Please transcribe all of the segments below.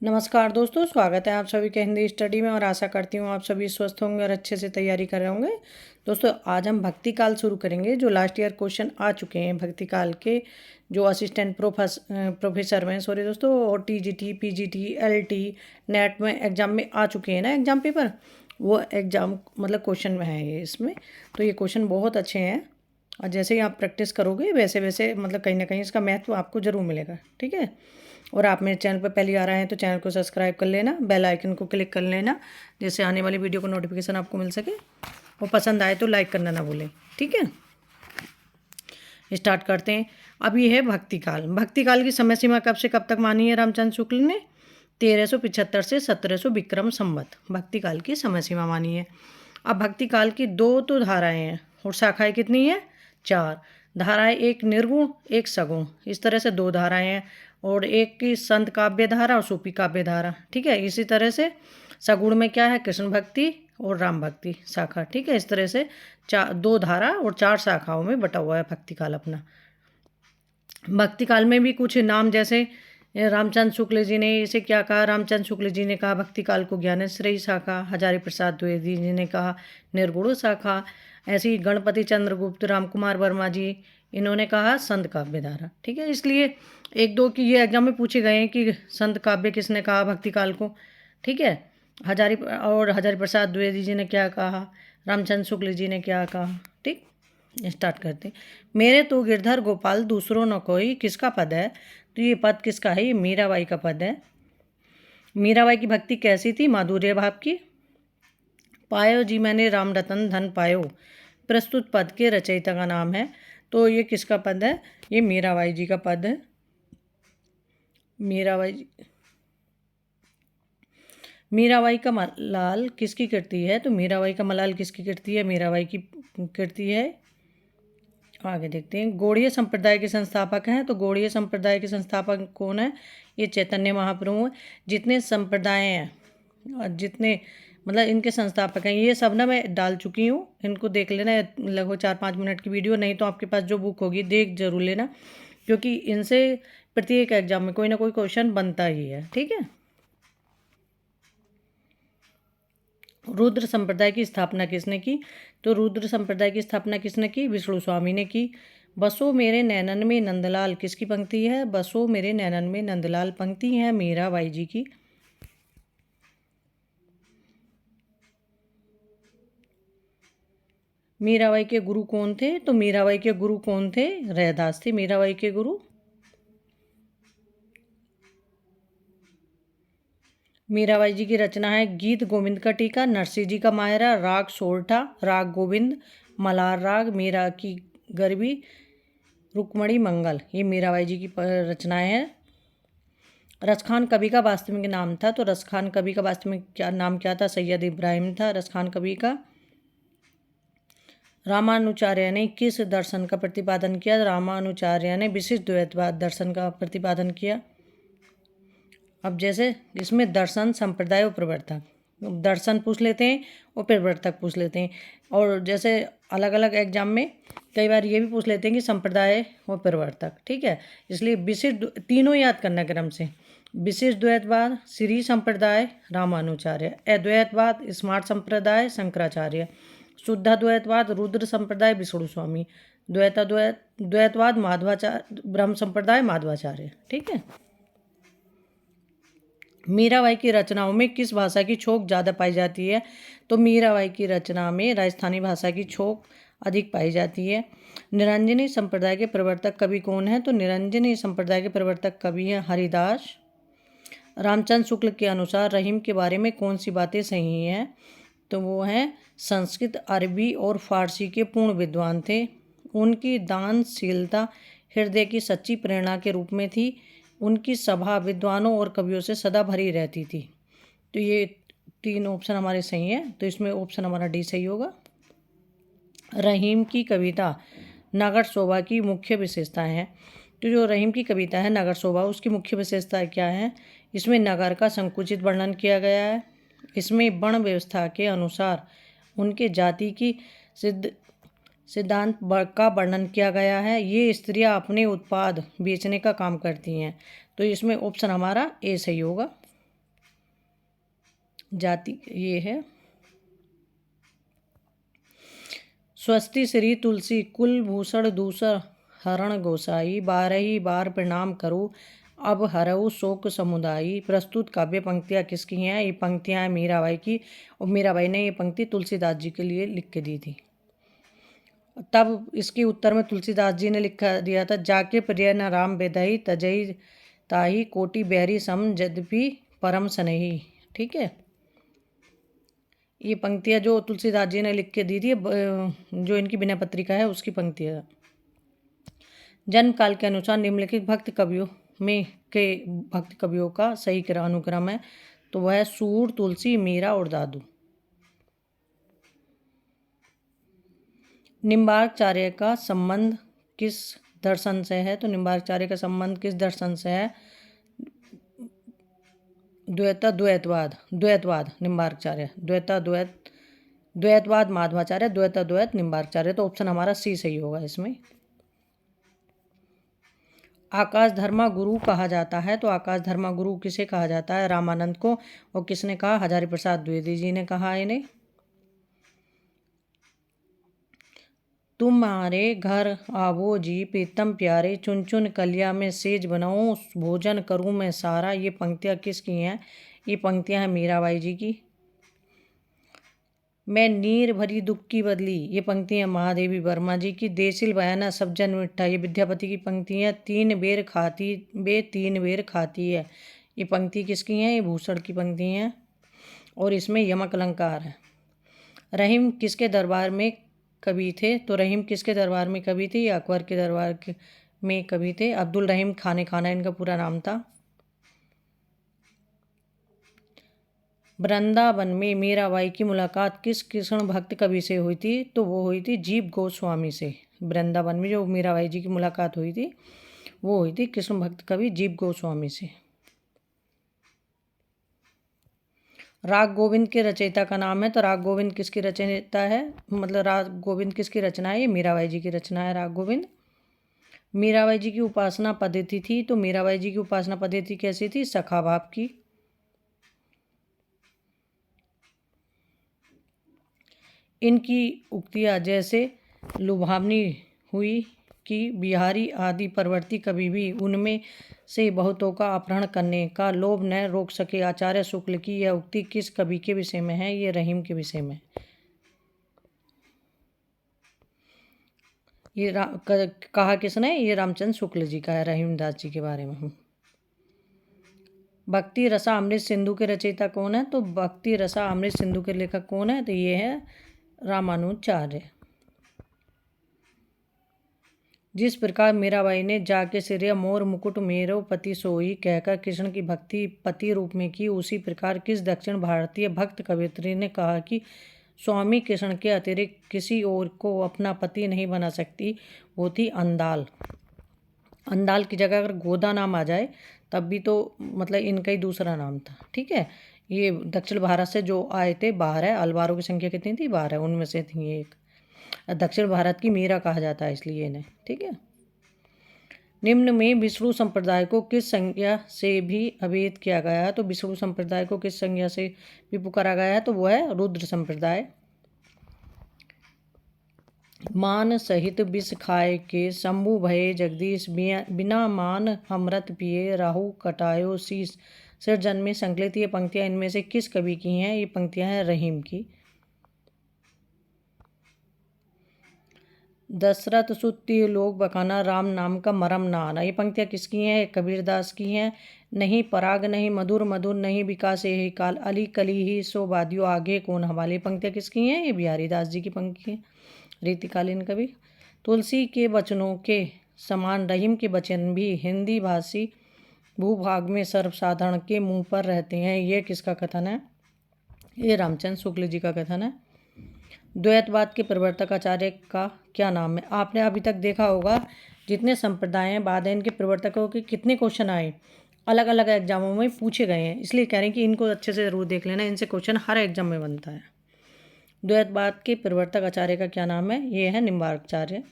नमस्कार दोस्तों, स्वागत है आप सभी के हिंदी स्टडी में और आशा करती हूँ आप सभी स्वस्थ होंगे और अच्छे से तैयारी कर रहे होंगे। दोस्तों आज हम भक्ति काल शुरू करेंगे। जो लास्ट ईयर क्वेश्चन आ चुके हैं भक्ति काल के, जो असिस्टेंट प्रोफेसर में सॉरी दोस्तों, और टीजीटी, पीजीटी, एलटी, नेट में एग्जाम में आ चुके हैं ना एग्जाम पेपर, वो एग्जाम मतलब क्वेश्चन में है ये इसमें। तो ये क्वेश्चन बहुत अच्छे हैं और जैसे ही आप प्रैक्टिस करोगे वैसे वैसे मतलब कहीं ना कहीं इसका महत्व आपको ज़रूर मिलेगा। ठीक है, और आप मेरे चैनल पर पहली आ रहे हैं तो चैनल को सब्सक्राइब कर लेना, बेल आइकन को क्लिक कर लेना, जिससे आने वाली वीडियो को नोटिफिकेशन आपको मिल सके। और पसंद आए तो लाइक करना ना भूलें। ठीक है, स्टार्ट करते हैं। अब ये है भक्ति काल। भक्ति काल की समय सीमा कब से कब तक मानी है रामचंद्र शुक्ल ने? 1375 से 1700 विक्रम संवत भक्ति काल की समय सीमा मानी है। अब भक्ति काल की दो तो धाराएं हैं और शाखाएं कितनी है? 4 धाराएं, एक निर्गुण एक सगुण, इस तरह से 2 धाराएं हैं। और एक की संत काव्य धारा और सूफी काव्य धारा। ठीक है, इसी तरह से सगुण में क्या है? कृष्ण भक्ति और राम भक्ति शाखा। ठीक है, इस तरह से 2 धारा और 4 शाखाओं में बटा हुआ है भक्ति काल अपना। भक्ति काल में भी कुछ नाम, जैसे रामचंद्र शुक्ल जी ने इसे क्या कहा? रामचंद्र शुक्ल जी ने कहा भक्ति काल को ज्ञानेश्वरी शाखा। हजारी प्रसाद द्विवेदी जी ने कहा निर्गुण शाखा। ऐसी गणपति चंद्रगुप्त, रामकुमार वर्मा जी, इन्होंने कहा संत काव्य धारा। ठीक है, इसलिए 1-2 की ये एग्जाम में पूछे गए हैं कि संत काव्य किसने कहा भक्ति काल को। ठीक है, हजारी प्रसाद द्विवेदी जी ने क्या कहा, रामचंद्र शुक्ल जी ने क्या कहा। ठीक, स्टार्ट करते हैं। मेरे तो गिरधर गोपाल दूसरों न कोई, किसका पद है? तो ये पद किसका है? ये मीराबाई का पद है। मीराबाई की भक्ति कैसी थी? माधुर्य भाव की। पायो जी मैंने राम रतन धन पायो, प्रस्तुत पद के रचयिता का नाम है। तो ये किसका पद है? ये मीराबाई जी का पद है। मीराबाई का मलाल किसकी कृति है? तो मीराबाई का मलाल किसकी कृति है? मीराबाई की कृति है। आगे देखते हैं। गौड़ीय संप्रदाय के संस्थापक हैं। तो गौड़ीय संप्रदाय के संस्थापक कौन है? ये चैतन्य महाप्रभु हैं। जितने संप्रदाय हैं और जितने मतलब इनके संस्थापक हैं, ये सब ना मैं डाल चुकी हूँ, इनको देख लेना। लगभग 4-5 मिनट की वीडियो, नहीं तो आपके पास जो बुक होगी देख जरूर लेना, क्योंकि इनसे प्रत्येक एग्जाम में कोई ना कोई क्वेश्चन बनता ही है। ठीक है, रुद्र संप्रदाय की स्थापना किसने की? तो रुद्र संप्रदाय की स्थापना किसने की? विष्णु स्वामी ने की। बसो मेरे नैनन में नंदलाल किसकी पंक्ति है? बसो मेरे नैनन में नंदलाल पंक्ति है मीराबाई जी की। मीराबाई के गुरु कौन थे? तो मीराबाई के गुरु कौन थे? रैदास थे मीराबाई के गुरु। मीराबाई जी की रचना है गीत गोविंद का टीका, नरसिंह जी का मायरा, राग सोरठा, राग गोविंद, मलार राग, मीरा की गरबी, रुक्मणी मंगल, ये मीराबाई जी की रचनाएं हैं। रसखान कवि का वास्तविक नाम था। तो रसखान कवि का वास्तविक नाम क्या था? सैयद इब्राहिम था रसखान कवि का। रामानुचार्य ने किस दर्शन का प्रतिपादन किया? रामानुचार्य ने विशिष्ट द्वैतवाद दर्शन का प्रतिपादन किया। अब जैसे इसमें दर्शन, संप्रदाय और प्रवर्तक, दर्शन पूछ लेते हैं और प्रवर्तक पूछ लेते हैं। और जैसे अलग अलग एग्जाम में कई बार ये भी पूछ लेते हैं कि संप्रदाय और प्रवर्तक। ठीक है, इसलिए विशिष्ट तीनों याद करना क्रम से। विशिष्ट द्वैतवाद श्री संप्रदाय रामानुचार्य, अद्वैतवाद स्मार्ट संप्रदाय शंकराचार्य, शुद्धाद्वैतवाद रुद्र संप्रदाय विष्णु स्वामी, द्वैतवाद माधवाचार्य ब्रह्म संप्रदाय माधवाचार्य। ठीक है, मीराबाई की रचनाओं में किस भाषा की छोक ज़्यादा पाई जाती है? तो मीराबाई की रचना में राजस्थानी भाषा की छोक अधिक पाई जाती है। निरंजनी संप्रदाय के प्रवर्तक कवि कौन है? तो निरंजनी संप्रदाय के प्रवर्तक कवि हैं हरिदास। रामचंद्र शुक्ल के अनुसार रहीम के बारे में कौन सी बातें सही हैं? तो वो हैं संस्कृत, अरबी और फारसी के पूर्ण विद्वान थे। उनकी दानशीलता हृदय की सच्ची प्रेरणा के रूप में थी। उनकी सभा विद्वानों और कवियों से सदा भरी रहती थी। तो ये 3 ऑप्शन हमारे सही हैं। तो इसमें ऑप्शन हमारा डी सही होगा। रहीम की कविता नगर शोभा की मुख्य विशेषताएं हैं। तो जो रहीम की कविता है नगर शोभा, उसकी मुख्य विशेषताएं क्या है? इसमें नगर का संकुचित वर्णन किया गया है। इसमें वर्ण व्यवस्था के अनुसार उनके जाति की सिद्धांत का वर्णन किया गया है। ये स्त्रियां अपने उत्पाद बेचने का काम करती हैं। तो इसमें ऑप्शन हमारा ए सही होगा। जाति ये है। स्वस्ति श्री तुलसी कुलभूषण दूसर हरण गोसाई, बारही बार प्रणाम करो अब हरऊ शोक समुदायी। प्रस्तुत काव्य पंक्तियाँ किसकी हैं? ये पंक्तियाँ हैं मीराबाई की, और मीराबाई ने ये पंक्ति तुलसीदास जी के लिए लिख के दी थी। तब इसके उत्तर में तुलसीदास जी ने लिखा दिया था, जाके प्रिय न राम बेदही तजई ताही कोटि बहरी सम यद्यपि परम सनही। ठीक है, ये पंक्तियाँ जो तुलसीदास जी ने लिख के दी थी, जो इनकी विनय पत्रिका है उसकी पंक्तियाँ। जन्म काल के अनुसार निम्नलिखित भक्त कवियों में के भक्त कवियों का सही अनुक्रम है, तो वह है सूर, तुलसी, मीरा और दादू। निम्बार्काचार्य का संबंध किस दर्शन से है? तो निम्बार्काचार्य का संबंध किस दर्शन से है? द्वैतवाद निम्बार्काचार्य, द्वैतवाद माधवाचार्य, द्वैत निम्बार्काचार्य। तो ऑप्शन हमारा सी सही होगा इसमें। आकाश धर्मा गुरु कहा जाता है, तो आकाश धर्मा गुरु किसे कहा जाता है? रामानंद को। और किसने कहा? हजारी प्रसाद द्विवेदी जी ने कहा इन्हें। तुम्हारे घर आवो जी प्रीतम प्यारे, चुन चुन कलिया में सेज बनाऊं भोजन करूं मैं सारा। ये पंक्तियाँ किसकी हैं? ये पंक्तियाँ हैं मीराबाई जी की। मैं नीर भरी दुख की बदली, ये पंक्तियाँ महादेवी वर्मा जी की। देसिल बयाना सब जन मिठा, ये विद्यापति की पंक्तियाँ। तीन बेर खाती है, ये पंक्ति किसकी हैं? ये भूषण की पंक्ति हैं, और इसमें यमक अलंकार है। रहीम किसके दरबार में कवि थे? तो रहीम किसके दरबार में कवि थे? ये अकबर के दरबार में कवि थे। अब्दुल रहीम खाना इनका पूरा नाम था। वृंदावन में मीराबाई की मुलाकात किस कृष्ण भक्त कवि से हुई थी? तो वो हुई थी जीव गोस्वामी से। वृंदावन में जो मीराबाई जी की मुलाकात हुई थी वो हुई थी कृष्ण भक्त कवि जीव गोस्वामी से। राग गोविंद के रचयिता का नाम है, तो राग गोविंद किसकी रचयिता है? मतलब राग गोविंद किसकी रचना है? ये मीराबाई जी की रचना है राग गोविंद। मीराबाई जी की उपासना पद्धति थी, तो मीराबाई जी की उपासना पद्धति कैसी थी? सखा भाव की। इनकी उक्तियाँ जैसे लुभावनी हुई कि बिहारी आदि परवर्ती कवि भी उनमें से बहुतों का अपहरण करने का लोभ न रोक सके। आचार्य शुक्ल की यह उक्ति किस कवि के विषय में है? ये रहीम के विषय में। ये कहा किसने? ये रामचंद्र शुक्ल जी का है, रहीमदास जी के बारे में। भक्ति रसा अमृत सिंधु के रचयिता कौन है? तो भक्ति रसा अमृत सिंधु के लेखक कौन है? तो ये है रामानुजाचार्य। जिस प्रकार मीराबाई ने जाके सिरिया मोर मुकुट मेरो पति सोई कहकर कृष्ण की भक्ति पति रूप में की, उसी प्रकार किस दक्षिण भारतीय भक्त कवयित्री ने कहा कि स्वामी कृष्ण के अतिरिक्त किसी और को अपना पति नहीं बना सकती? वो थी अंदाल। अंदाल की जगह अगर गोदा नाम आ जाए तब भी तो मतलब इनका ही दूसरा नाम था। ठीक है, ये दक्षिण भारत से जो आए थे 12 है। अलवारों की संख्या कितनी थी? 12, उनमें से थी एक। दक्षिण भारत की मीरा कहा जाता है इसलिए इन्हें। ठीक है, निम्न में विष्णु संप्रदाय को किस संज्ञा से भी अभेद किया गया है? तो विष्णु संप्रदाय को किस संज्ञा से भी पुकारा गया है? तो वो है रुद्र संप्रदाय। मान सहित विष खाए के शंभु भये जगदीश, बिना मान अमृत पिए राहु कटायो शीश। सिरजन में संकलित ये पंक्तियाँ इनमें से किस कवि की हैं? ये पंक्तियाँ हैं रहीम की। दशरथ सुत्ती लोग बखाना राम नाम का मरम ना आना, ये पंक्तियाँ किसकी हैं? कबीरदास की हैं। नहीं पराग नहीं मधुर मधुर, नहीं विकास यही काल, अली कली ही सो बादियो आगे कौन हवाले। पंक्तियाँ किसकी हैं? ये बिहारी दास जी की पंक्ति है, रीतिकालीन कवि। तुलसी के वचनों के समान रहीम के वचन भी हिंदी भाषी भूभाग में सर्वसाधारण के मुंह पर रहते हैं। ये किसका कथन है? ये रामचंद्र शुक्ल जी का कथन है। द्वैतवाद के प्रवर्तक आचार्य का क्या नाम है? आपने अभी तक देखा होगा जितने संप्रदाय हैं बाद हैं इनके प्रवर्तकों के कितने क्वेश्चन आए, अलग अलग एग्जामों में पूछे गए हैं, इसलिए कह रहे हैं कि इनको अच्छे से ज़रूर देख लेना, इनसे क्वेश्चन हर एग्जाम में बनता है। द्वैतवाद के प्रवर्तक आचार्य का क्या नाम है? ये है निम्बार्काचार्य।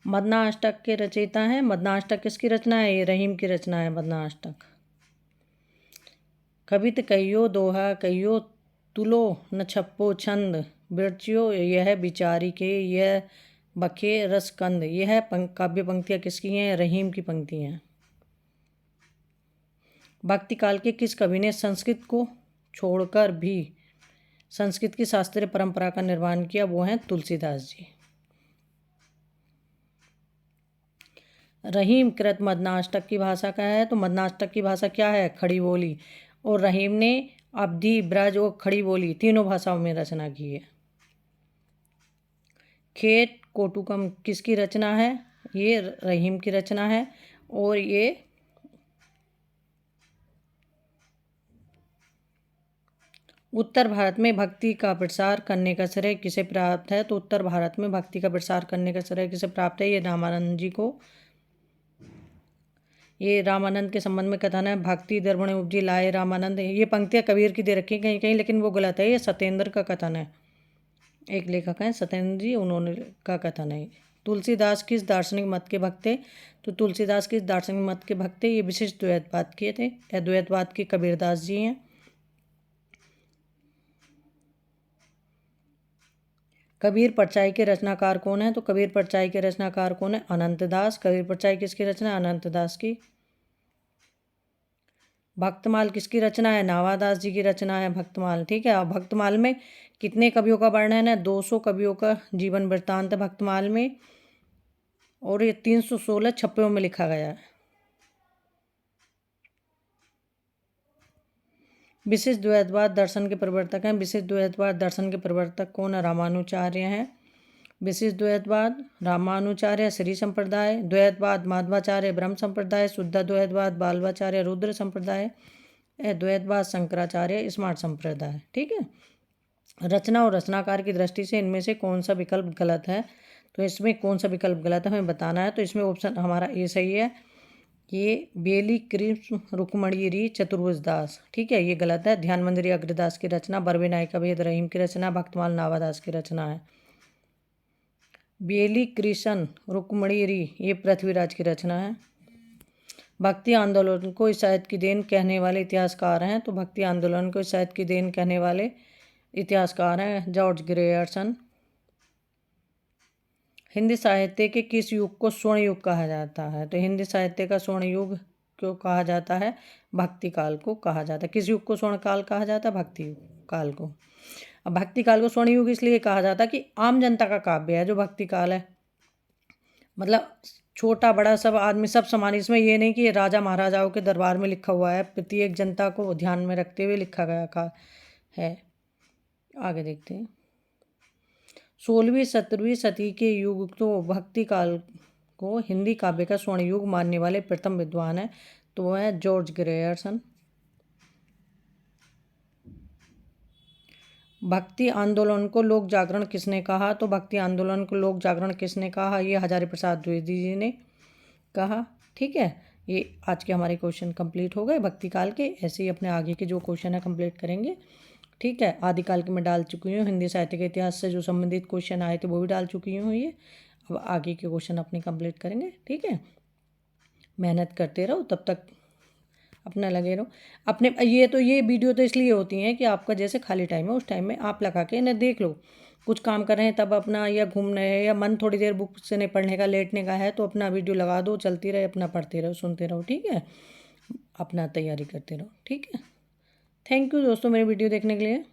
मदनाष्टक के रचयिता हैं। मदनाष्टक किसकी रचना है? ये रहीम की रचना है मदनाष्टक। कवित कहियो दोहा कहियो तुलो न छप्पो छंद बिरचियो यह बिचारी के यह बखे रसकंद। यह काव्य पंक्तियाँ किसकी हैं? रहीम की पंक्ति हैं। भक्ति काल के किस कवि ने संस्कृत को छोड़कर भी संस्कृत की शास्त्रीय परंपरा का निर्माण किया? वो हैं तुलसीदास जी। रहीम कृत मदनाष्टक की भाषा का है, तो मदनाष्टक की भाषा क्या है? खड़ी बोली। और रहीम ने अवधी, ब्रज और खड़ी बोली तीनों भाषाओं में रचना की है। खेत कोटुकम किसकी रचना है? ये रहीम की रचना है। और ये उत्तर भारत में भक्ति का प्रसार करने का श्रेय किसे प्राप्त है? तो उत्तर भारत में भक्ति का प्रसार करने का श्रेय किसे प्राप्त है? ये रामानंद जी को। ये रामानंद के संबंध में कथन है, भक्ति दर्पण उपजी लाए रामानंद। ये पंक्तियाँ कबीर की दे रखी कहीं कहीं, लेकिन वो गलत है। ये सत्येंद्र का कथन है, एक लेखक हैं सत्येंद्र जी, उन्होंने का कथन है। तुलसीदास किस दार्शनिक मत के भक्त थे? तो तुलसीदास किस दार्शनिक मत के भक्त थे? ये विशिष्ट द्वैतवाद के थे। अद्वैतवाद के कबीरदास जी हैं। कबीर परचाई के रचनाकार कौन है? तो कबीर परचाई के रचनाकार कौन है? अनंतदास। कबीर परचाई किसकी रचना है? अनंतदास की। भक्तमाल किसकी रचना है? नावादास जी की रचना है भक्तमाल। ठीक है। अब भक्तमाल में कितने कवियों का वर्णन है? 200 कवियों का जीवन वृत्तांत है भक्तमाल में, और ये 316 छप्पयों में लिखा गया है। विशिष्ट द्वैतवाद दर्शन के प्रवर्तक हैं। विशिष्ट द्वैतवाद दर्शन के प्रवर्तक कौन है? रामानुचार्य हैं। विशिष्ट द्वैतवाद रामानुचार्य श्री संप्रदाय, द्वैतवाद माधवाचार्य ब्रह्म संप्रदाय, शुद्ध द्वैतवाद बालवाचार्य रुद्र संप्रदाय, अद्वैतवाद शंकराचार्य स्मार्ट संप्रदाय। ठीक है। रचना और रचनाकार की दृष्टि से इनमें से कौन सा विकल्प गलत है? तो इसमें कौन सा विकल्प गलत है हमें बताना है। तो इसमें ऑप्शन हमारा ए सही है। ये बेली कृष्ण रुक्मणी री चतुर्भुज दास। ठीक है, ये गलत है। ध्यान मंदिरी अग्रदास की रचना, बरवे नायिका भेद रहीम की रचना, भक्तमाल नावादास की रचना है। बेली कृष्ण रुक्मणी री ये पृथ्वीराज की रचना है। भक्ति आंदोलन को इस साहित्य की देन कहने वाले इतिहासकार हैं। तो भक्ति आंदोलन को इस साहित्य की देन कहने वाले इतिहासकार हैं जॉर्ज ग्रेयर्सन। हिंदी साहित्य के किस युग को स्वर्ण युग कहा जाता है? तो हिंदी साहित्य का स्वर्ण युग क्यों कहा जाता है? भक्ति काल को कहा जाता है। किस युग को स्वर्ण काल कहा जाता है? भक्ति काल को। अब भक्ति काल को स्वर्ण युग इसलिए कहा जाता है कि आम जनता का काव्य है जो भक्ति काल है, मतलब छोटा बड़ा सब आदमी सब समान। इसमें ये नहीं कि राजा महाराजाओं के दरबार में लिखा हुआ है, प्रत्येक जनता को ध्यान में रखते हुए लिखा गया है। आगे देखते हैं। 16वीं 17वीं सदी के युग तो भक्ति काल को हिंदी काव्य का स्वर्ण युग मानने वाले प्रथम विद्वान है, तो वह है जॉर्ज ग्रेयर्सन। भक्ति आंदोलन को लोक जागरण किसने कहा? तो भक्ति आंदोलन को लोक जागरण किसने कहा? ये हजारी प्रसाद द्विवेदी जी ने कहा। ठीक है, ये आज के हमारे क्वेश्चन कंप्लीट हो गए भक्ति काल के। ऐसे ही अपने आगे के जो क्वेश्चन है कंप्लीट करेंगे। ठीक है, आदिकाल के मैं डाल चुकी हूँ। हिंदी साहित्य के इतिहास से जो संबंधित क्वेश्चन आए थे वो भी डाल चुकी हूँ। ये अब आगे के क्वेश्चन अपने कंप्लीट करेंगे। ठीक है, मेहनत करते रहो, तब तक अपना लगे रहो अपने। ये वीडियो तो इसलिए होती हैं कि आपका जैसे खाली टाइम है उस टाइम में आप लगा के इन्हें देख लो। कुछ काम कर रहे हैं तब अपना, या घूम रहे हैं, या मन थोड़ी देर बुक से नहीं पढ़ने का, लेटने का है, तो अपना वीडियो लगा दो, चलती रहे, अपना पढ़ते रहो, सुनते रहो। ठीक है, अपना तैयारी करते रहो। ठीक है, थैंक यू दोस्तों मेरी वीडियो देखने के लिए।